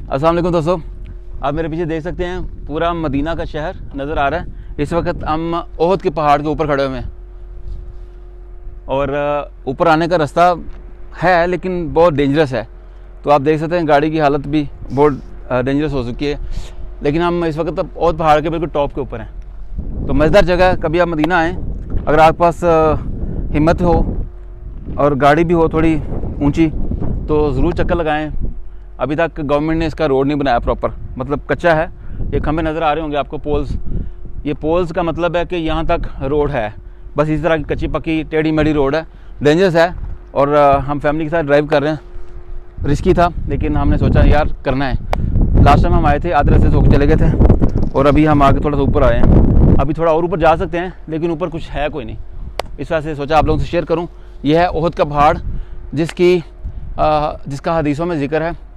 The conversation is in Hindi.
अस्सलाम वालेकुम दोस्तों, आप मेरे पीछे देख सकते हैं पूरा मदीना का शहर नज़र आ रहा है। इस वक्त हम ओहद के पहाड़ के ऊपर खड़े हुए हैं और ऊपर आने का रास्ता है लेकिन बहुत डेंजरस है। तो आप देख सकते हैं गाड़ी की हालत भी बहुत डेंजरस हो चुकी है। लेकिन हम इस वक्त ओहद पहाड़ के बिल्कुल टॉप के ऊपर हैं। तो मज़ेदार जगह है, कभी आप मदीना आएँ, अगर आपके पास हिम्मत हो और गाड़ी भी हो थोड़ी ऊँची तो ज़रूर चक्कर लगाएँ। अभी तक गवर्नमेंट ने इसका रोड नहीं बनाया प्रॉपर, मतलब कच्चा है। ये खंभे नज़र आ रहे होंगे आपको, पोल्स। ये पोल्स का मतलब है कि यहाँ तक रोड है, बस इस तरह की कच्ची पक्की टेढ़ी मेढ़ी रोड है, डेंजरस है। और हम फैमिली के साथ ड्राइव कर रहे हैं, रिस्की था लेकिन हमने सोचा यार करना है। लास्ट टाइम हम आए थे आधे रास्ते से होकर चले गए थे और अभी हम आगे थोड़ा सा ऊपर आए हैं। अभी थोड़ा और ऊपर जा सकते हैं लेकिन ऊपर कुछ है कोई नहीं, इस वजह से सोचा आप लोगों से शेयर करूँ। यह है ओहद का पहाड़ जिसका हदीसों में जिक्र है